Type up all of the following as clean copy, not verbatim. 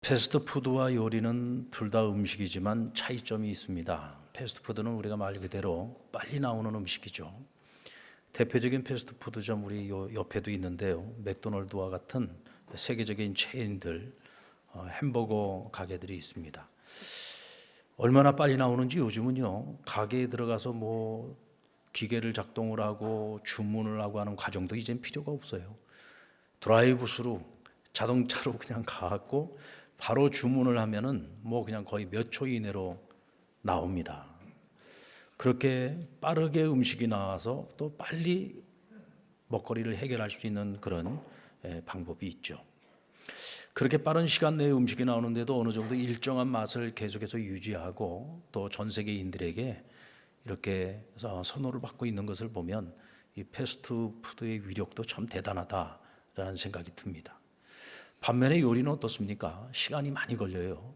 패스트푸드와 요리는 둘 다 음식이지만 차이점이 있습니다. 패스트푸드는 우리가 말 그대로 빨리 나오는 음식이죠. 대표적인 패스트푸드점 우리 옆에도 있는데요. 맥도날드와 같은 세계적인 체인들, 햄버거 가게들이 있습니다. 얼마나 빨리 나오는지 요즘은요. 가게에 들어가서 기계를 작동을 하고 주문을 하고 하는 과정도 이젠 필요가 없어요. 드라이브스루 자동차로 그냥 가고 바로 주문을 하면은 그냥 거의 몇 초 이내로 나옵니다. 그렇게 빠르게 음식이 나와서 또 빨리 먹거리를 해결할 수 있는 그런 방법이 있죠. 그렇게 빠른 시간 내에 음식이 나오는데도 어느 정도 일정한 맛을 계속해서 유지하고 또 전 세계인들에게 이렇게 선호를 받고 있는 것을 보면 이 패스트푸드의 위력도 참 대단하다라는 생각이 듭니다. 반면에 요리는 어떻습니까? 시간이 많이 걸려요.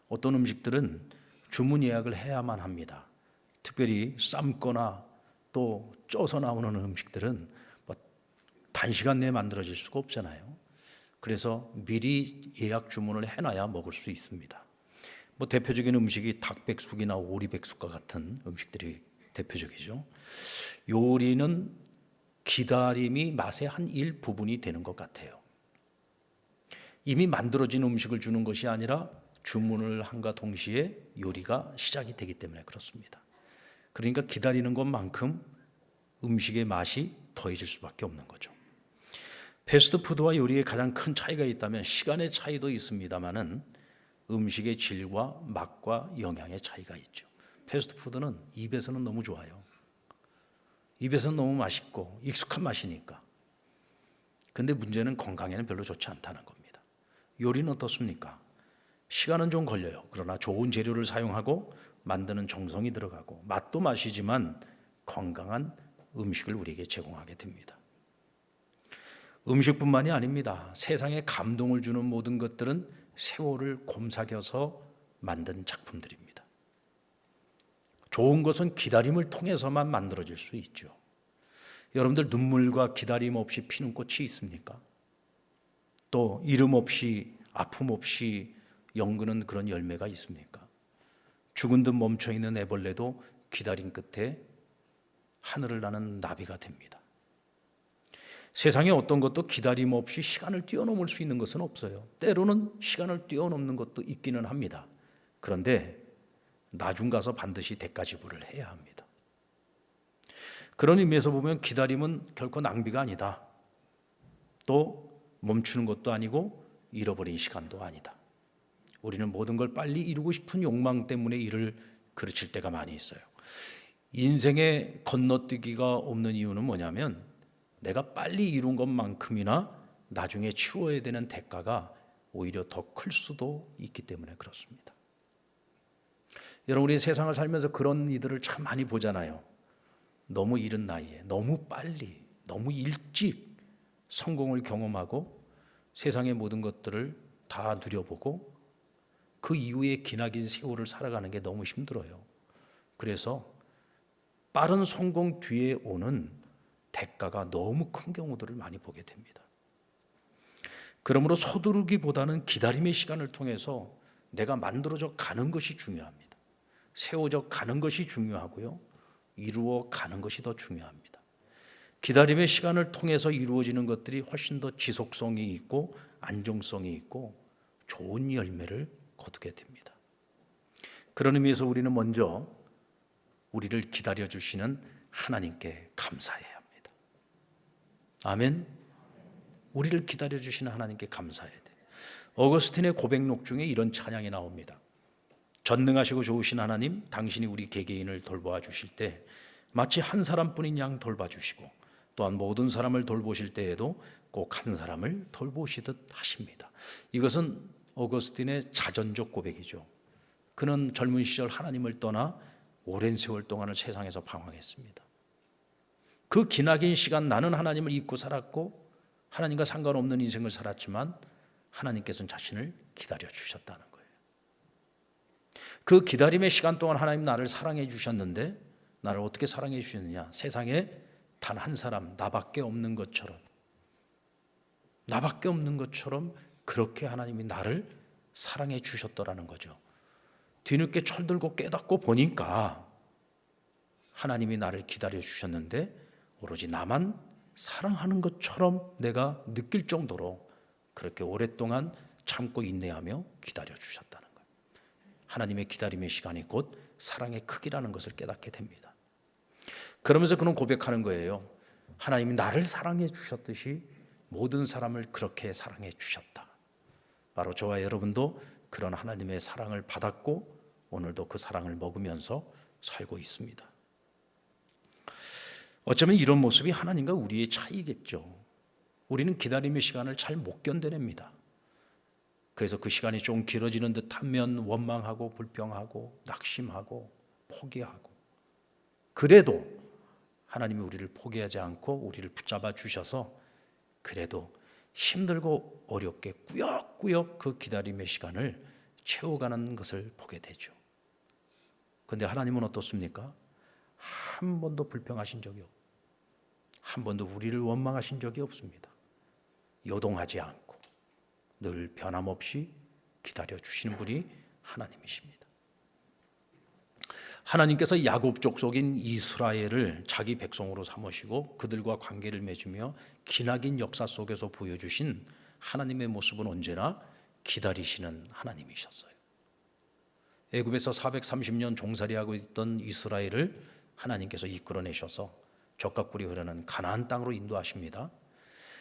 어떤 음식들은 주문 예약을 해야만 합니다. 특별히 삶거나 또 쪄서 나오는 음식들은 단시간 내에 만들어질 수가 없잖아요. 그래서 미리 예약 주문을 해놔야 먹을 수 있습니다. 대표적인 음식이 닭백숙이나 오리백숙과 같은 음식들이 대표적이죠. 요리는 기다림이 맛의 한 일부분이 되는 것 같아요. 이미 만들어진 음식을 주는 것이 아니라 주문을 함과 동시에 요리가 시작이 되기 때문에 그렇습니다. 그러니까 기다리는 것만큼 음식의 맛이 더해질 수밖에 없는 거죠. 패스트푸드와 요리의 가장 큰 차이가 있다면 시간의 차이도 있습니다만은 음식의 질과 맛과 영양의 차이가 있죠. 패스트푸드는 입에서는 너무 좋아요. 입에서는 너무 맛있고 익숙한 맛이니까. 근데 문제는 건강에는 별로 좋지 않다는 겁니다. 요리는 어떻습니까? 시간은 좀 걸려요. 그러나 좋은 재료를 사용하고 만드는 정성이 들어가고 맛도 맛이지만 건강한 음식을 우리에게 제공하게 됩니다. 음식뿐만이 아닙니다. 세상에 감동을 주는 모든 것들은 세월을 곰삭여서 만든 작품들입니다. 좋은 것은 기다림을 통해서만 만들어질 수 있죠. 여러분들 눈물과 기다림 없이 피는 꽃이 있습니까? 또 이름 없이 아픔 없이 연그는 그런 열매가 있습니까? 죽은 듯 멈춰있는 애벌레도 기다림 끝에 하늘을 나는 나비가 됩니다. 세상에 어떤 것도 기다림 없이 시간을 뛰어넘을 수 있는 것은 없어요. 때로는 시간을 뛰어넘는 것도 있기는 합니다. 그런데 나중 가서 반드시 대가지불을 해야 합니다. 그런 의미에서 보면 기다림은 결코 낭비가 아니다. 또 멈추는 것도 아니고 잃어버린 시간도 아니다. 우리는 모든 걸 빨리 이루고 싶은 욕망 때문에 일을 그르칠 때가 많이 있어요. 인생에 건너뛰기가 없는 이유는 뭐냐면 내가 빨리 이룬 것만큼이나 나중에 치러야 되는 대가가 오히려 더 클 수도 있기 때문에 그렇습니다. 여러분, 우리 세상을 살면서 그런 이들을 참 많이 보잖아요. 너무 이른 나이에 너무 빨리 너무 일찍 성공을 경험하고 세상의 모든 것들을 다 누려보고 그 이후에 기나긴 세월을 살아가는 게 너무 힘들어요. 그래서 빠른 성공 뒤에 오는 대가가 너무 큰 경우들을 많이 보게 됩니다. 그러므로 서두르기보다는 기다림의 시간을 통해서 내가 만들어져 가는 것이 중요합니다. 세워져 가는 것이 중요하고요. 이루어 가는 것이 더 중요합니다. 기다림의 시간을 통해서 이루어지는 것들이 훨씬 더 지속성이 있고 안정성이 있고 좋은 열매를 거두게 됩니다. 그런 의미에서 우리는 먼저 우리를 기다려주시는 하나님께 감사해야 합니다. 아멘. 우리를 기다려주시는 하나님께 감사해야 돼요. 어거스틴의 고백록 중에 이런 찬양이 나옵니다. 전능하시고 좋으신 하나님, 당신이 우리 개개인을 돌보아 주실 때 마치 한 사람뿐인 양 돌봐주시고 또한 모든 사람을 돌보실 때에도 꼭 한 사람을 돌보시듯 하십니다. 이것은 어거스틴의 자전적 고백이죠. 그는 젊은 시절 하나님을 떠나 오랜 세월 동안을 세상에서 방황했습니다. 그 기나긴 시간 나는 하나님을 잊고 살았고 하나님과 상관없는 인생을 살았지만 하나님께서는 자신을 기다려 주셨다는 거예요. 그 기다림의 시간 동안 하나님 나를 사랑해 주셨는데 나를 어떻게 사랑해 주셨느냐? 세상에 단 한 사람 나밖에 없는 것처럼 그렇게 하나님이 나를 사랑해 주셨더라는 거죠. 뒤늦게 철들고 깨닫고 보니까 하나님이 나를 기다려 주셨는데 오로지 나만 사랑하는 것처럼 내가 느낄 정도로 그렇게 오랫동안 참고 인내하며 기다려 주셨다는 거예요. 하나님의 기다림의 시간이 곧 사랑의 크기라는 것을 깨닫게 됩니다. 그러면서 그는 고백하는 거예요. 하나님이 나를 사랑해 주셨듯이 모든 사람을 그렇게 사랑해 주셨다. 바로 저와 여러분도 그런 하나님의 사랑을 받았고 오늘도 그 사랑을 먹으면서 살고 있습니다. 어쩌면 이런 모습이 하나님과 우리의 차이겠죠. 우리는 기다림의 시간을 잘 못 견뎌냅니다. 그래서 그 시간이 좀 길어지는 듯하면 원망하고 불평하고 낙심하고 포기하고, 그래도 하나님이 우리를 포기하지 않고 우리를 붙잡아 주셔서 그래도 힘들고 어렵게 꾸역꾸역 그 기다림의 시간을 채워가는 것을 보게 되죠. 그런데 하나님은 어떻습니까? 한 번도 불평하신 적이 없고 한 번도 우리를 원망하신 적이 없습니다. 요동하지 않고 늘 변함없이 기다려 주시는 분이 하나님이십니다. 하나님께서 야곱 족속인 이스라엘을 자기 백성으로 삼으시고 그들과 관계를 맺으며 기나긴 역사 속에서 보여주신 하나님의 모습은 언제나 기다리시는 하나님이셨어요. 애굽에서 430년 종살이하고 있던 이스라엘을 하나님께서 이끌어내셔서 젖과 꿀이 흐르는 가나안 땅으로 인도하십니다.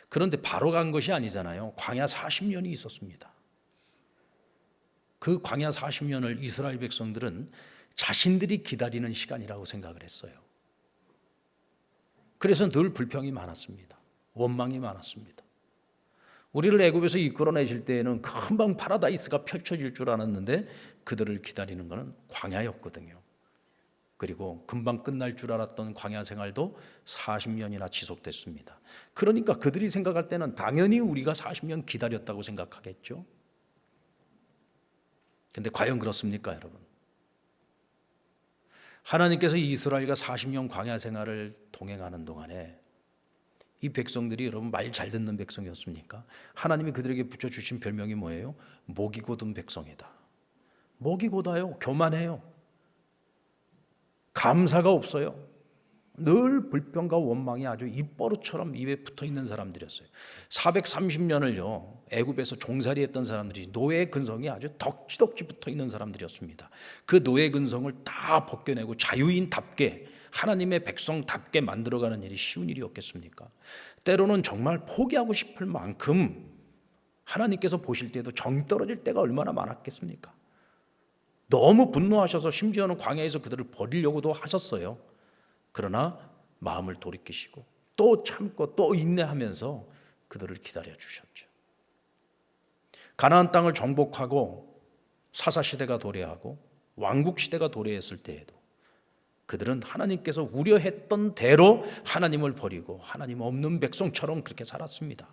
그런데 바로 간 것이 아니잖아요. 광야 40년이 있었습니다. 그 광야 40년을 이스라엘 백성들은 자신들이 기다리는 시간이라고 생각을 했어요. 그래서 늘 불평이 많았습니다. 원망이 많았습니다. 우리를 애굽에서 이끌어내실 때에는 금방 파라다이스가 펼쳐질 줄 알았는데 그들을 기다리는 것은 광야였거든요. 그리고 금방 끝날 줄 알았던 광야 생활도 40년이나 지속됐습니다. 그러니까 그들이 생각할 때는 당연히 우리가 40년 기다렸다고 생각하겠죠. 그런데 과연 그렇습니까, 여러분? 하나님께서 이스라엘과 40년 광야 생활을 동행하는 동안에 이 백성들이 여러분 말 잘 듣는 백성이었습니까? 하나님이 그들에게 붙여주신 별명이 뭐예요? 목이 곧은 백성이다. 목이 곧아요. 교만해요. 감사가 없어요. 늘 불평과 원망이 아주 입버릇처럼 입에 붙어있는 사람들이었어요. 430년을요 애굽에서 종살이했던 사람들이 노예 근성이 아주 덕지덕지 붙어있는 사람들이었습니다. 그 노예 근성을 다 벗겨내고 자유인답게 하나님의 백성답게 만들어가는 일이 쉬운 일이었겠습니까? 때로는 정말 포기하고 싶을 만큼 하나님께서 보실 때도 정 떨어질 때가 얼마나 많았겠습니까? 너무 분노하셔서 심지어는 광야에서 그들을 버리려고도 하셨어요. 그러나 마음을 돌이키시고 또 참고 또 인내하면서 그들을 기다려 주셨죠. 가나안 땅을 정복하고 사사시대가 도래하고 왕국시대가 도래했을 때에도 그들은 하나님께서 우려했던 대로 하나님을 버리고 하나님 없는 백성처럼 그렇게 살았습니다.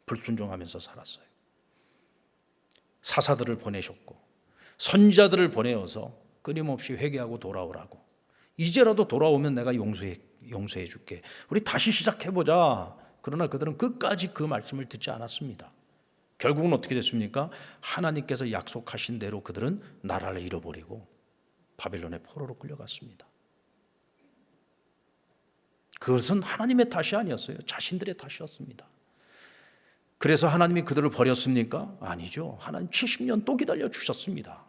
불순종하면서 살았어요. 사사들을 보내셨고 선지자들을 보내어서 끊임없이 회개하고 돌아오라고, 이제라도 돌아오면 내가 용서해 줄게, 우리 다시 시작해보자. 그러나 그들은 끝까지 그 말씀을 듣지 않았습니다. 결국은 어떻게 됐습니까? 하나님께서 약속하신 대로 그들은 나라를 잃어버리고 바벨론의 포로로 끌려갔습니다. 그것은 하나님의 탓이 아니었어요. 자신들의 탓이었습니다. 그래서 하나님이 그들을 버렸습니까? 아니죠. 하나님 70년 또 기다려 주셨습니다.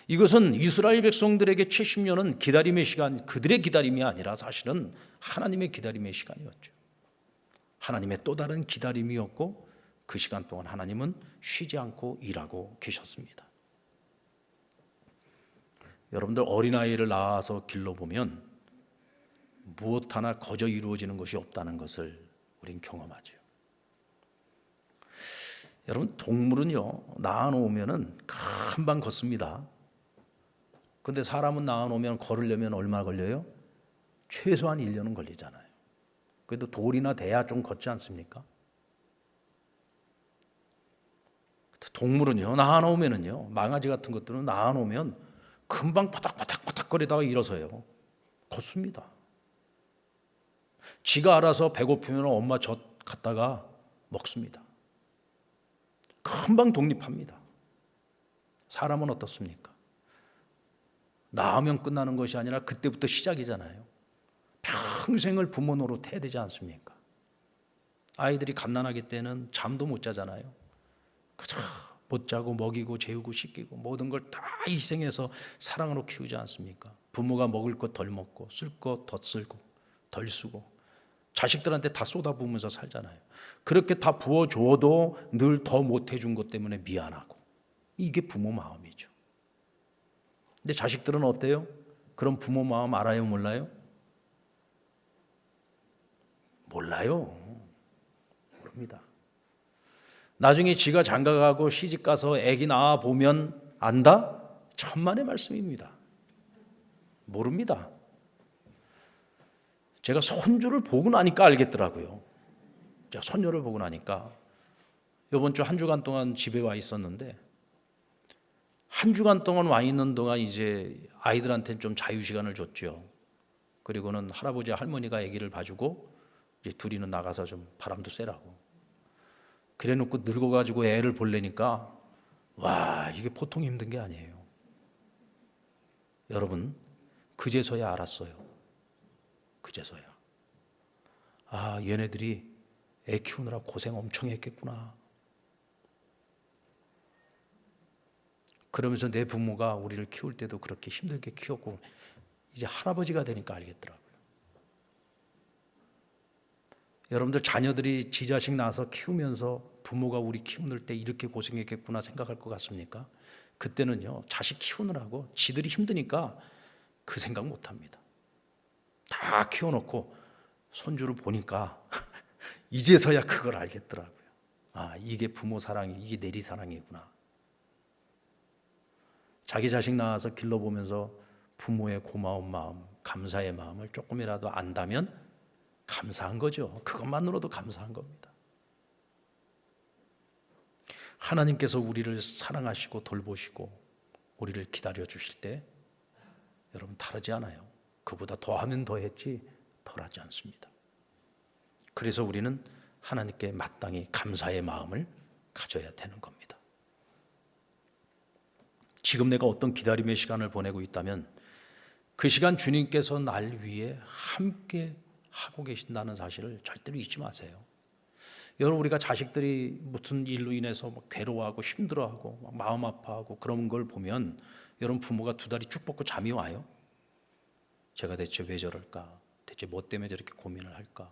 이것은 이스라엘 백성들에게 70년은 기다림의 시간, 그들의 기다림이 아니라 사실은 하나님의 기다림의 시간이었죠. 하나님의 또 다른 기다림이었고 그 시간 동안 하나님은 쉬지 않고 일하고 계셨습니다. 여러분들 어린아이를 낳아서 길러보면 무엇 하나 거저 이루어지는 것이 없다는 것을 우린 경험하죠. 여러분 동물은요 낳아놓으면 금방 걷습니다. 근데 사람은 낳아놓으면 걸으려면 얼마 걸려요? 최소한 1년은 걸리잖아요. 그래도 돌이나 돼야 좀 걷지 않습니까? 동물은요 낳아놓으면은요 망아지 같은 것들은 낳아놓으면 금방 바닥바닥거리다가 일어서요 걷습니다. 지가 알아서 배고프면 엄마 젖 갖다가 먹습니다. 금방 독립합니다. 사람은 어떻습니까? 낳으면 끝나는 것이 아니라 그때부터 시작이잖아요. 평생을 부모 노릇해야 되지 않습니까? 아이들이 갓난아기 때는 잠도 못 자잖아요. 그저 못 자고 먹이고 재우고 씻기고 모든 걸 다 희생해서 사랑으로 키우지 않습니까? 부모가 먹을 것 덜 먹고 쓸 것 더 쓰고 덜 쓰고 자식들한테 다 쏟아부으면서 살잖아요. 그렇게 다 부어줘도 늘 더 못해준 것 때문에 미안하고, 이게 부모 마음이죠. 근데 자식들은 어때요? 그런 부모 마음 알아요, 몰라요? 몰라요. 모릅니다. 나중에 지가 장가가고 시집가서 아기 낳아 보면 안다? 천만의 말씀입니다. 모릅니다. 제가 손주를 보고 나니까 알겠더라고요. 제가 손녀를 보고 나니까 이번 주 한 주간 동안 집에 와 있었는데, 한 주간 동안 와 있는 동안 이제 아이들한테는 좀 자유 시간을 줬죠. 그리고는 할아버지 할머니가 아기를 봐주고 이제 둘이는 나가서 좀 바람도 쐬라고. 그래 놓고 늙어가지고 애를 보려니까 와, 이게 보통 힘든 게 아니에요. 여러분, 그제서야 알았어요. 그제서야. 아, 얘네들이 애 키우느라 고생 엄청 했겠구나. 그러면서 내 부모가 우리를 키울 때도 그렇게 힘들게 키웠고, 이제 할아버지가 되니까 알겠더라고요. 여러분들 자녀들이 지 자식 낳아서 키우면서 부모가 우리 키우는 때 이렇게 고생했겠구나 생각할 것 같습니까? 그때는요, 자식 키우느라고 지들이 힘드니까 그 생각 못 합니다. 다 키워놓고 손주를 보니까 이제서야 그걸 알겠더라고요. 아, 이게 부모 사랑이, 이게 내리 사랑이구나. 자기 자식 낳아서 길러보면서 부모의 고마운 마음, 감사의 마음을 조금이라도 안다면 감사한 거죠. 그것만으로도 감사한 겁니다. 하나님께서 우리를 사랑하시고 돌보시고 우리를 기다려 주실 때 여러분 다르지 않아요. 그보다 더하면 더했지 덜하지 않습니다. 그래서 우리는 하나님께 마땅히 감사의 마음을 가져야 되는 겁니다. 지금 내가 어떤 기다림의 시간을 보내고 있다면 그 시간 주님께서 날 위해 함께 하고 계신다는 사실을 절대로 잊지 마세요. 여러분, 우리가 자식들이 무슨 일로 인해서 막 괴로워하고 힘들어하고 막 마음 아파하고 그런 걸 보면 여러분 부모가 두 다리 쭉 뻗고 잠이 와요? 제가 대체 왜 저럴까? 대체 뭐 때문에 저렇게 고민을 할까?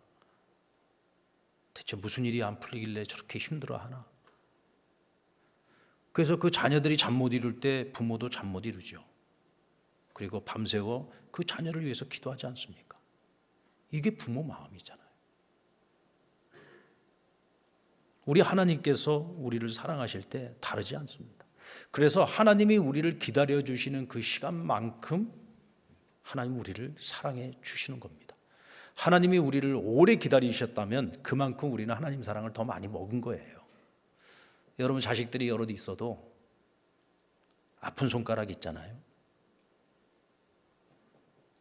대체 무슨 일이 안 풀리길래 저렇게 힘들어하나? 그래서 그 자녀들이 잠 못 이룰 때 부모도 잠 못 이루죠. 그리고 밤새워 그 자녀를 위해서 기도하지 않습니까? 이게 부모 마음이잖아요. 우리 하나님께서 우리를 사랑하실 때 다르지 않습니다. 그래서 하나님이 우리를 기다려 주시는 그 시간만큼 하나님 우리를 사랑해 주시는 겁니다. 하나님이 우리를 오래 기다리셨다면 그만큼 우리는 하나님 사랑을 더 많이 먹은 거예요. 여러분, 자식들이 여럿 있어도 아픈 손가락 있잖아요.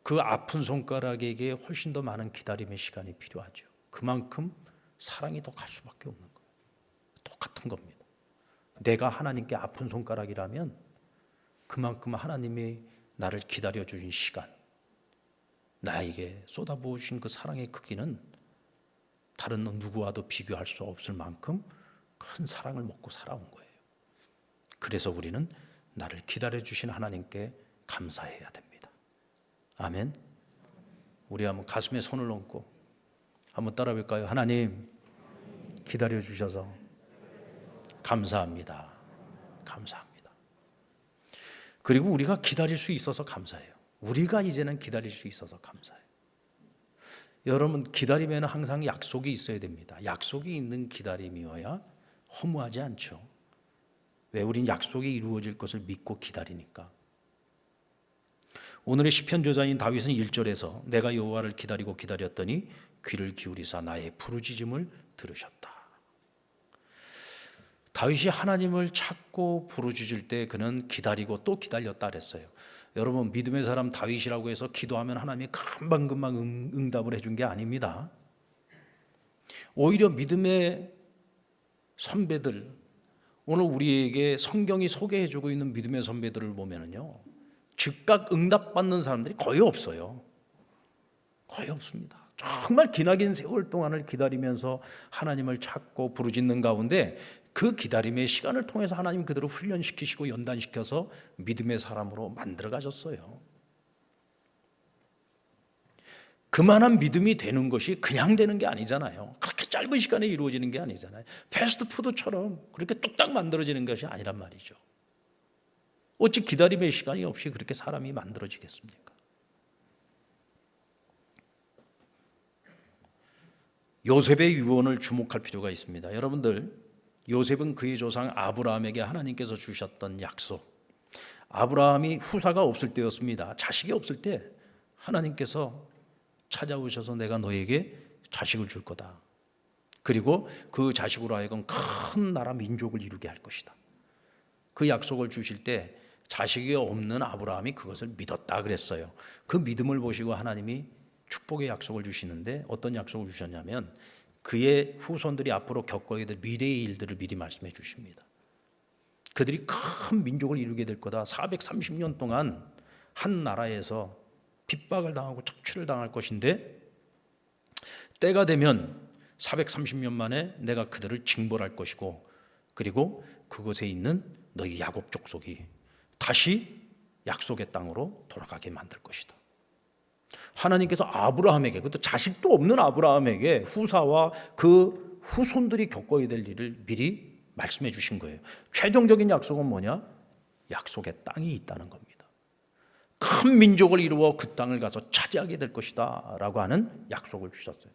그 아픈 손가락에게 훨씬 더 많은 기다림의 시간이 필요하죠. 그만큼 사랑이 더 갈 수밖에 없는 거예요. 똑같은 겁니다. 내가 하나님께 아픈 손가락이라면 그만큼 하나님이 나를 기다려 주신 시간, 나에게 쏟아부으신 그 사랑의 크기는 다른 누구와도 비교할 수 없을 만큼 큰 사랑을 먹고 살아온 거예요. 그래서 우리는 나를 기다려 주신 하나님께 감사해야 됩니다. 아멘. 우리 한번 가슴에 손을 얹고 한번 따라 볼까요? 하나님, 기다려 주셔서 감사합니다. 감사합니다. 그리고 우리가 기다릴 수 있어서 감사해요. 우리가 이제는 기다릴 수 있어서 감사해요. 여러분, 기다림에는 항상 약속이 있어야 됩니다. 약속이 있는 기다림이어야 허무하지 않죠. 왜? 우린 약속이 이루어질 것을 믿고 기다리니까. 오늘의 시편 저자인 다윗은 1절에서 내가 여호와를 기다리고 기다렸더니 귀를 기울이사 나의 부르짖음을 들으셨다. 다윗이 하나님을 찾고 부르짖을 때 그는 기다리고 또 기다렸다 그랬어요. 여러분, 믿음의 사람 다윗이라고 해서 기도하면 하나님이 금방금방 응답을 해준 게 아닙니다. 오히려 믿음의 선배들, 오늘 우리에게 성경이 소개해주고 있는 믿음의 선배들을 보면은요, 즉각 응답받는 사람들이 거의 없어요. 거의 없습니다. 정말 기나긴 세월 동안을 기다리면서 하나님을 찾고 부르짖는 가운데 그 기다림의 시간을 통해서 하나님 그들을 훈련시키시고 연단시켜서 믿음의 사람으로 만들어 가셨어요. 그만한 믿음이 되는 것이 그냥 되는 게 아니잖아요. 그렇게 짧은 시간에 이루어지는 게 아니잖아요. 패스트푸드처럼 그렇게 뚝딱 만들어지는 것이 아니란 말이죠. 어찌 기다림의 시간이 없이 그렇게 사람이 만들어지겠습니까? 요셉의 유언을 주목할 필요가 있습니다. 여러분들, 요셉은 그의 조상 아브라함에게 하나님께서 주셨던 약속, 아브라함이 후사가 없을 때였습니다. 자식이 없을 때 하나님께서 찾아오셔서 내가 너에게 자식을 줄 거다. 그리고 그 자식으로 하여금 큰 나라 민족을 이루게 할 것이다. 그 약속을 주실 때 자식이 없는 아브라함이 그것을 믿었다 그랬어요. 그 믿음을 보시고 하나님이 축복의 약속을 주시는데 어떤 약속을 주셨냐면 그의 후손들이 앞으로 겪어야 될 미래의 일들을 미리 말씀해 주십니다. 그들이 큰 민족을 이루게 될 거다. 430년 동안 한 나라에서 핍박을 당하고 착취를 당할 것인데 때가 되면 430년 만에 내가 그들을 징벌할 것이고 그리고 그곳에 있는 너희 야곱 족속이 다시 약속의 땅으로 돌아가게 만들 것이다. 하나님께서 아브라함에게, 그것도 자식도 없는 아브라함에게 후사와 그 후손들이 겪어야 될 일을 미리 말씀해 주신 거예요. 최종적인 약속은 뭐냐? 약속의 땅이 있다는 겁니다. 큰 민족을 이루어 그 땅을 가서 차지하게 될 것이다 라고 하는 약속을 주셨어요.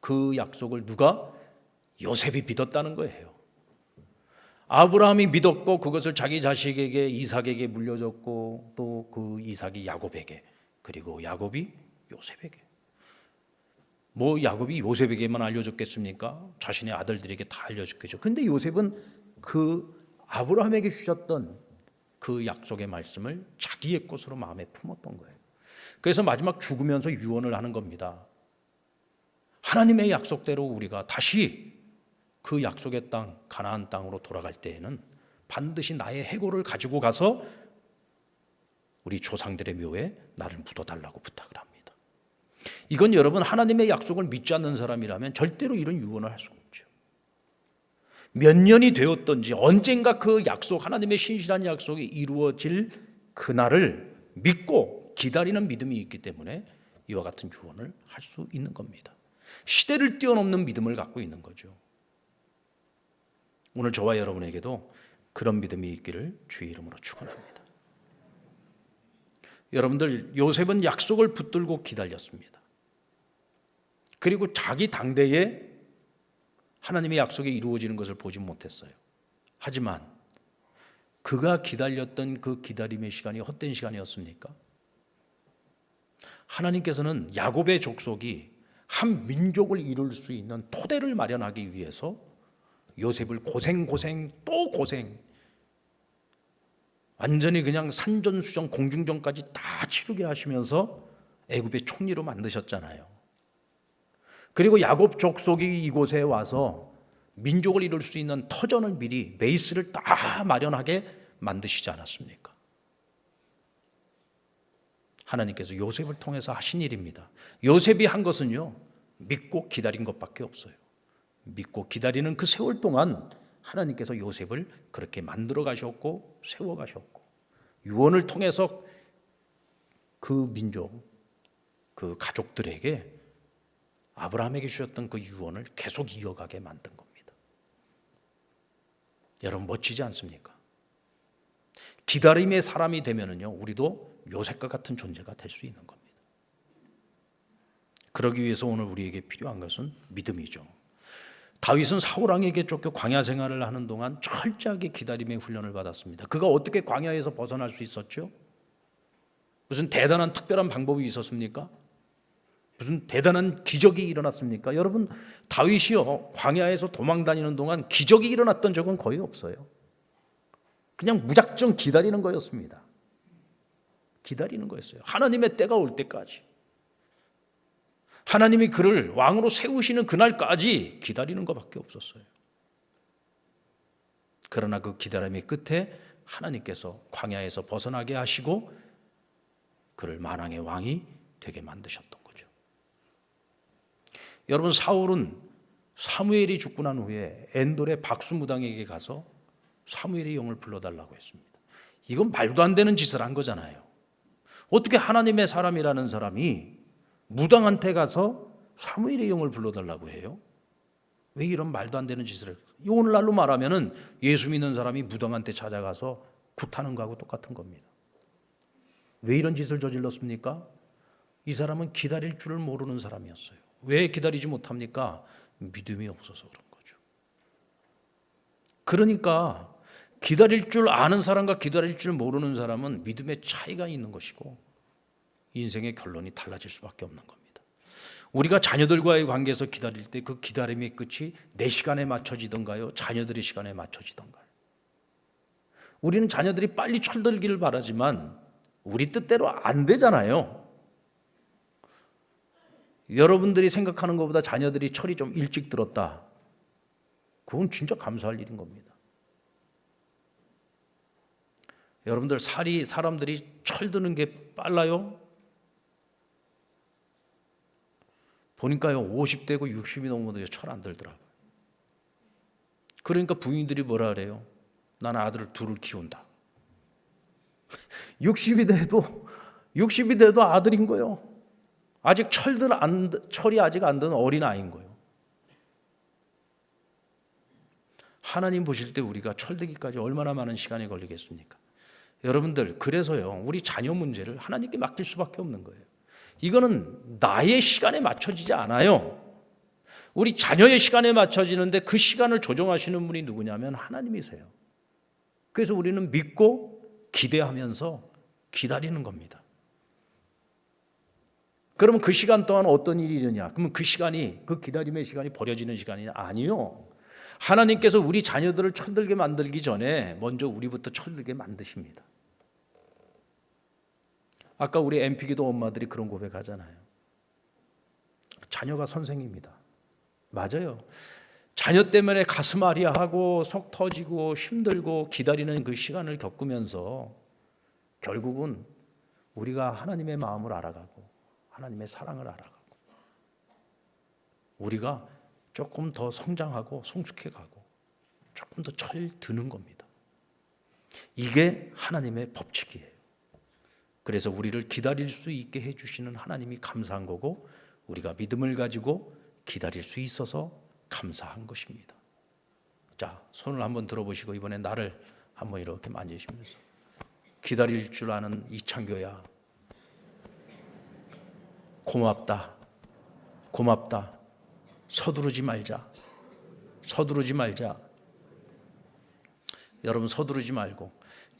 그 약속을 누가? 요셉이 믿었다는 거예요. 아브라함이 믿었고 그것을 자기 자식에게 이삭에게 물려줬고 또 그 이삭이 야곱에게, 그리고 야곱이 요셉에게. 뭐 야곱이 요셉에게만 알려줬겠습니까? 자신의 아들들에게 다 알려줬겠죠. 근데 요셉은 그 아브라함에게 주셨던 그 약속의 말씀을 자기의 것으로 마음에 품었던 거예요. 그래서 마지막 죽으면서 유언을 하는 겁니다. 하나님의 약속대로 우리가 다시 그 약속의 땅, 가나안 땅으로 돌아갈 때에는 반드시 나의 해골을 가지고 가서 우리 조상들의 묘에 나를 묻어달라고 부탁을 합니다. 이건 여러분 하나님의 약속을 믿지 않는 사람이라면 절대로 이런 유언을 할 수가 없죠. 몇 년이 되었던지 언젠가 그 약속, 하나님의 신실한 약속이 이루어질 그날을 믿고 기다리는 믿음이 있기 때문에 이와 같은 유언을 할 수 있는 겁니다. 시대를 뛰어넘는 믿음을 갖고 있는 거죠. 오늘 저와 여러분에게도 그런 믿음이 있기를 주의 이름으로 축원합니다. 여러분들, 요셉은 약속을 붙들고 기다렸습니다. 그리고 자기 당대에 하나님의 약속이 이루어지는 것을 보지 못했어요. 하지만 그가 기다렸던 그 기다림의 시간이 헛된 시간이었습니까? 하나님께서는 야곱의 족속이 한 민족을 이룰 수 있는 토대를 마련하기 위해서 요셉을 고생 또 고생, 완전히 그냥 산전수전 공중전까지 다 치르게 하시면서 애굽의 총리로 만드셨잖아요. 그리고 야곱 족속이 이곳에 와서 민족을 이룰 수 있는 터전을 미리 베이스를 다 마련하게 만드시지 않았습니까? 하나님께서 요셉을 통해서 하신 일입니다. 요셉이 한 것은요, 믿고 기다린 것밖에 없어요. 믿고 기다리는 그 세월 동안 하나님께서 요셉을 그렇게 만들어 가셨고 세워 가셨고 유언을 통해서 그 민족, 그 가족들에게 아브라함에게 주셨던 그 유언을 계속 이어가게 만든 겁니다. 여러분 멋지지 않습니까? 기다림의 사람이 되면은요, 우리도 요셉과 같은 존재가 될 수 있는 겁니다. 그러기 위해서 오늘 우리에게 필요한 것은 믿음이죠. 다윗은 사울 왕에게 쫓겨 광야 생활을 하는 동안 철저하게 기다림의 훈련을 받았습니다. 그가 어떻게 광야에서 벗어날 수 있었죠? 무슨 대단한 특별한 방법이 있었습니까? 무슨 대단한 기적이 일어났습니까? 여러분, 다윗이요, 광야에서 도망다니는 동안 기적이 일어났던 적은 거의 없어요. 그냥 무작정 기다리는 거였습니다. 기다리는 거였어요. 하나님의 때가 올 때까지. 하나님이 그를 왕으로 세우시는 그날까지 기다리는 것밖에 없었어요. 그러나 그 기다림의 끝에 하나님께서 광야에서 벗어나게 하시고 그를 만왕의 왕이 되게 만드셨던 거죠. 여러분, 사울은 사무엘이 죽고 난 후에 엔돌의 박수무당에게 가서 사무엘의 영을 불러달라고 했습니다. 이건 말도 안 되는 짓을 한 거잖아요. 어떻게 하나님의 사람이라는 사람이 무당한테 가서 사무엘의 영을 불러달라고 해요? 왜 이런 말도 안 되는 짓을 해요? 오늘날로 말하면 예수 믿는 사람이 무당한테 찾아가서 굿하는 거하고 똑같은 겁니다. 왜 이런 짓을 저질렀습니까? 이 사람은 기다릴 줄을 모르는 사람이었어요. 왜 기다리지 못합니까? 믿음이 없어서 그런 거죠. 그러니까 기다릴 줄 아는 사람과 기다릴 줄 모르는 사람은 믿음의 차이가 있는 것이고 인생의 결론이 달라질 수밖에 없는 겁니다. 우리가 자녀들과의 관계에서 기다릴 때 그 기다림의 끝이 내 시간에 맞춰지던가요? 자녀들의 시간에 맞춰지던가요? 우리는 자녀들이 빨리 철들기를 바라지만 우리 뜻대로 안 되잖아요. 여러분들이 생각하는 것보다 자녀들이 철이 좀 일찍 들었다. 그건 진짜 감사할 일인 겁니다. 여러분들 사람들이 철드는 게 빨라요? 보니까요 50대고 60이 넘어도 철 안 들더라고요. 그러니까 부인들이 뭐라 그래요? 나는 아들을 둘을 키운다. 60이 돼도 아들인 거예요. 아직 철이 아직 안 든 어린아이인 거예요. 하나님 보실 때 우리가 철들기까지 얼마나 많은 시간이 걸리겠습니까? 여러분들, 그래서요 우리 자녀 문제를 하나님께 맡길 수밖에 없는 거예요. 이거는 나의 시간에 맞춰지지 않아요. 우리 자녀의 시간에 맞춰지는데 그 시간을 조정하시는 분이 누구냐면 하나님이세요. 그래서 우리는 믿고 기대하면서 기다리는 겁니다. 그러면 그 시간 동안 어떤 일이 일어나냐? 그러면 그 기다림의 시간이 버려지는 시간이냐? 아니요. 하나님께서 우리 자녀들을 철들게 만들기 전에 먼저 우리부터 철들게 만드십니다. 아까 우리 MP기도 엄마들이 그런 고백하잖아요. 자녀가 선생입니다. 맞아요. 자녀 때문에 가슴 아리하고 속 터지고 힘들고 기다리는 그 시간을 겪으면서 결국은 우리가 하나님의 마음을 알아가고 하나님의 사랑을 알아가고 우리가 조금 더 성장하고 성숙해가고 조금 더 철드는 겁니다. 이게 하나님의 법칙이에요. 그래서 우리를 기다릴 수 있게 해주시는 하나님이 감사한 거고 우리가 믿음을 가지고 기다릴 수 있어서 감사한 것입니다. 자, 손을 한번 들어보시고 이번에 나를 한번 이렇게 만지시면서 기다릴 줄 아는 이창교야, 고맙다. 서두르지 말자. 여러분, 서두르지 말고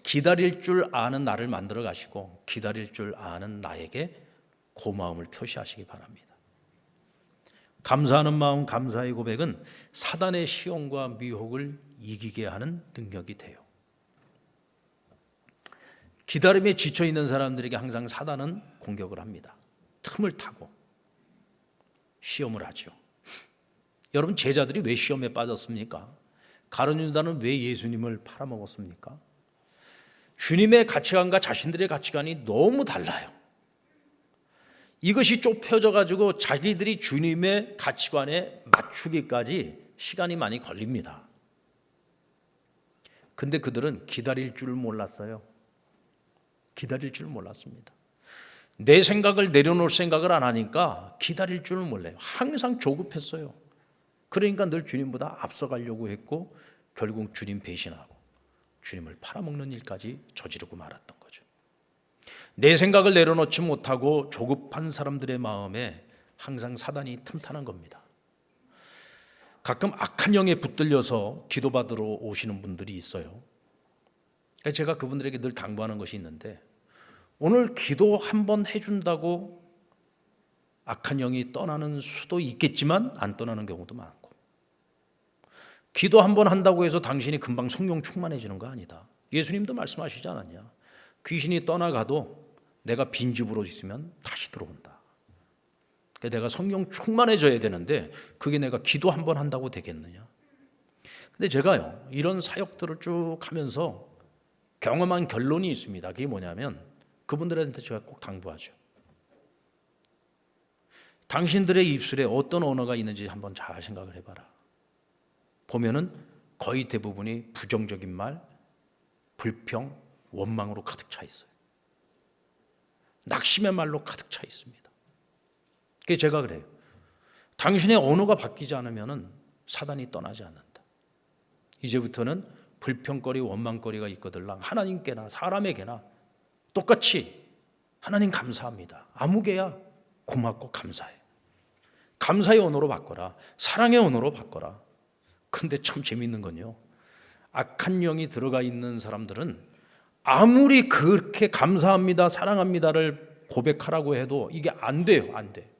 기다릴 줄 아는 나를 만들어 가시고 기다릴 줄 아는 나에게 고마움을 표시하시기 바랍니다. 감사하는 마음, 감사의 고백은 사단의 시험과 미혹을 이기게 하는 능력이 돼요. 기다림에 지쳐 있는 사람들에게 항상 사단은 공격을 합니다. 틈을 타고 시험을 하죠. 여러분, 제자들이 왜 시험에 빠졌습니까? 가룟 유다는 왜 예수님을 팔아먹었습니까? 주님의 가치관과 자신들의 가치관이 너무 달라요. 이것이 좁혀져 가지고 자기들이 주님의 가치관에 맞추기까지 시간이 많이 걸립니다. 근데 그들은 기다릴 줄 몰랐어요. 기다릴 줄 몰랐습니다. 내 생각을 내려놓을 생각을 안 하니까 기다릴 줄은 몰라요. 항상 조급했어요. 그러니까 늘 주님보다 앞서가려고 했고 결국 주님 배신하고 주님을 팔아먹는 일까지 저지르고 말았던 거죠. 내 생각을 내려놓지 못하고 조급한 사람들의 마음에 항상 사단이 틈타는 겁니다. 가끔 악한 영에 붙들려서 기도받으러 오시는 분들이 있어요. 제가 그분들에게 늘 당부하는 것이 있는데, 오늘 기도 한번 해준다고 악한 영이 떠나는 수도 있겠지만 안 떠나는 경우도 많고, 기도 한번 한다고 해서 당신이 금방 성령 충만해지는 거 아니다. 예수님도 말씀하시지 않았냐? 귀신이 떠나가도 내가 빈집으로 있으면 다시 들어온다. 그러니까 내가 성령 충만해져야 되는데 그게 내가 기도 한번 한다고 되겠느냐? 근데 제가요, 이런 사역들을 쭉 하면서 경험한 결론이 있습니다. 그게 뭐냐면 그분들한테 제가 꼭 당부하죠. 당신들의 입술에 어떤 언어가 있는지 한번 잘 생각을 해봐라. 보면은 거의 대부분이 부정적인 말, 불평, 원망으로 가득 차 있어요. 낙심의 말로 가득 차 있습니다. 그게 제가 그래요. 당신의 언어가 바뀌지 않으면 사단이 떠나지 않는다. 이제부터는 불평거리, 원망거리가 있거들랑 하나님께나 사람에게나 똑같이 하나님 감사합니다. 아무개야 고맙고 감사해. 감사의 언어로 바꿔라. 사랑의 언어로 바꿔라. 근데 참 재밌는 건요, 악한 영이 들어가 있는 사람들은 아무리 그렇게 감사합니다, 사랑합니다를 고백하라고 해도 이게 안 돼요. 안 돼.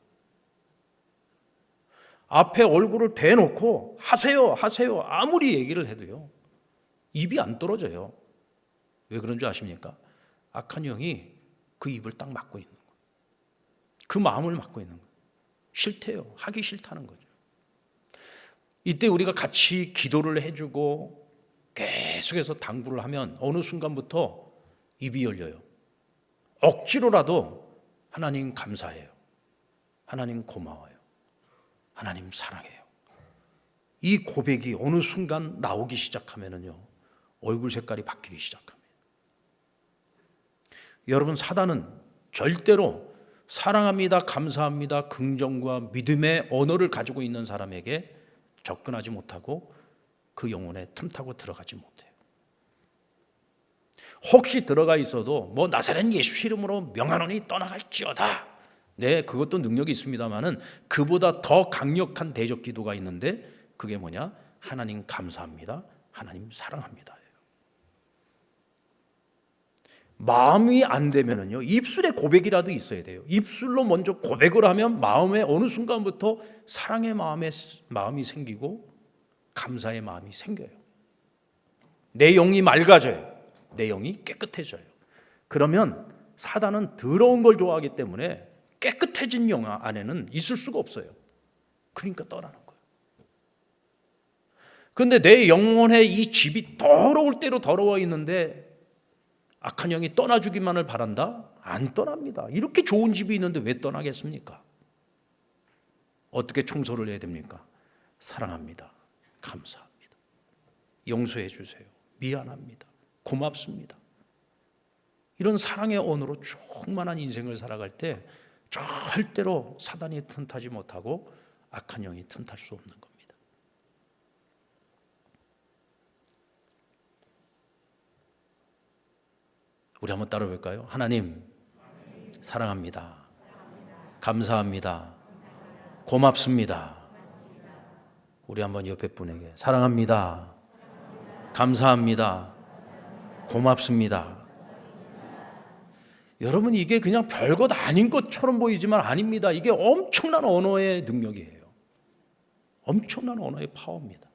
앞에 얼굴을 대놓고 하세요, 하세요 아무리 얘기를 해도요, 입이 안 떨어져요. 왜 그런 줄 아십니까? 악한 영이 그 입을 딱 막고 있는 거예요. 그 마음을 막고 있는 거예요. 싫대요. 하기 싫다는 거죠. 이때 우리가 같이 기도를 해주고 계속해서 당부를 하면 어느 순간부터 입이 열려요. 억지로라도 하나님 감사해요, 하나님 고마워요, 하나님 사랑해요. 이 고백이 어느 순간 나오기 시작하면요, 얼굴 색깔이 바뀌기 시작합니다. 여러분, 사단은 절대로 사랑합니다, 감사합니다, 긍정과 믿음의 언어를 가지고 있는 사람에게 접근하지 못하고 그 영혼에 틈타고 들어가지 못해요. 혹시 들어가 있어도 뭐 나사렛 예수 이름으로 명하노니 떠나갈지어다. 네, 그것도 능력이 있습니다만은 그보다 더 강력한 대적 기도가 있는데 그게 뭐냐? 하나님 감사합니다, 하나님 사랑합니다. 마음이 안 되면은요, 입술에 고백이라도 있어야 돼요. 입술로 먼저 고백을 하면 마음에 어느 순간부터 사랑의 마음이 생기고 감사의 마음이 생겨요. 내 영이 맑아져요. 내 영이 깨끗해져요. 그러면 사단은 더러운 걸 좋아하기 때문에 깨끗해진 영 안에는 있을 수가 없어요. 그러니까 떠나는 거예요. 그런데 내 영혼의 이 집이 더러울 대로 더러워 있는데 악한 영이 떠나주기만을 바란다? 안 떠납니다. 이렇게 좋은 집이 있는데 왜 떠나겠습니까? 어떻게 청소를 해야 됩니까? 사랑합니다, 감사합니다, 용서해 주세요, 미안합니다, 고맙습니다. 이런 사랑의 언어로 충만한 인생을 살아갈 때 절대로 사단이 틈타지 못하고 악한 영이 틈탈 수 없는 겁니다. 우리 한번 따라 볼까요? 하나님, 사랑합니다, 감사합니다, 고맙습니다. 우리 한번 옆에 분에게 사랑합니다, 감사합니다, 고맙습니다. 여러분, 이게 그냥 별것 아닌 것처럼 보이지만 아닙니다. 이게 엄청난 언어의 능력이에요. 엄청난 언어의 파워입니다.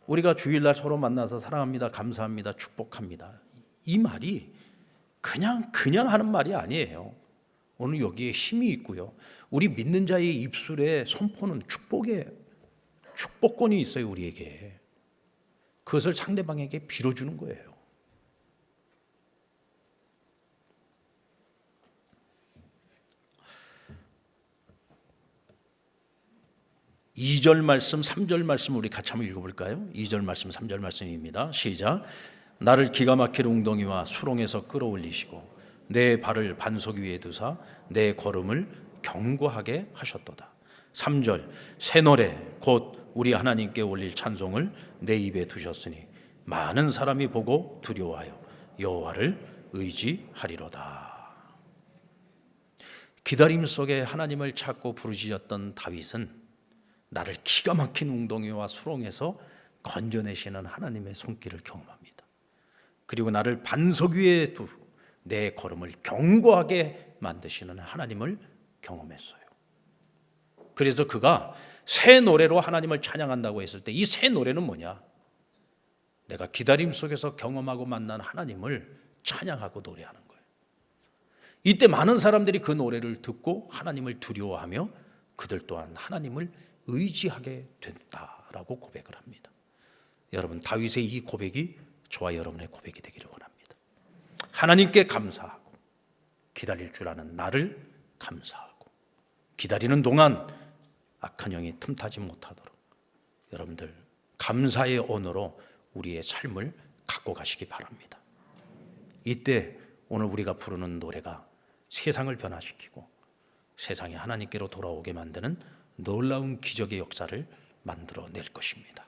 우리가 주일날 서로 만나서 사랑합니다, 감사합니다, 축복합니다, 이 말이 그냥 하는 말이 아니에요. 오늘 여기에 힘이 있고요, 우리 믿는 자의 입술에 선포는 축복권이 있어요. 우리에게 그것을 상대방에게 빌어주는 거예요. 이 절 말씀, 3절 말씀 우리 같이 한번 읽어볼까요? 2절 말씀, 3절 말씀입니다. 시작. 나를 기가 막힐 웅덩이와 수렁에서 끌어올리시고 내 발을 반석 위에 두사 내 걸음을 견고하게 하셨도다. 3절. 새 노래 곧 우리 하나님께 올릴 찬송을 내 입에 두셨으니 많은 사람이 보고 두려워하여 여호와를 의지하리로다. 기다림 속에 하나님을 찾고 부르짖었던 다윗은 나를 기가 막힌 웅덩이와 수렁에서 건져내시는 하나님의 손길을 경험합니다. 그리고 나를 반석 위에 두고 내 걸음을 견고하게 만드시는 하나님을 경험했어요. 그래서 그가 새 노래로 하나님을 찬양한다고 했을 때 이 새 노래는 뭐냐? 내가 기다림 속에서 경험하고 만난 하나님을 찬양하고 노래하는 거예요. 이때 많은 사람들이 그 노래를 듣고 하나님을 두려워하며 그들 또한 하나님을 의지하게 됐다라고 고백을 합니다. 여러분, 다윗의 이 고백이 저와 여러분의 고백이 되기를 원합니다. 하나님께 감사하고 기다릴 줄 아는 나를 감사하고 기다리는 동안 악한 영이 틈타지 못하도록 여러분들 감사의 언어로 우리의 삶을 갖고 가시기 바랍니다. 이때 오늘 우리가 부르는 노래가 세상을 변화시키고 세상이 하나님께로 돌아오게 만드는 놀라운 기적의 역사를 만들어낼 것입니다.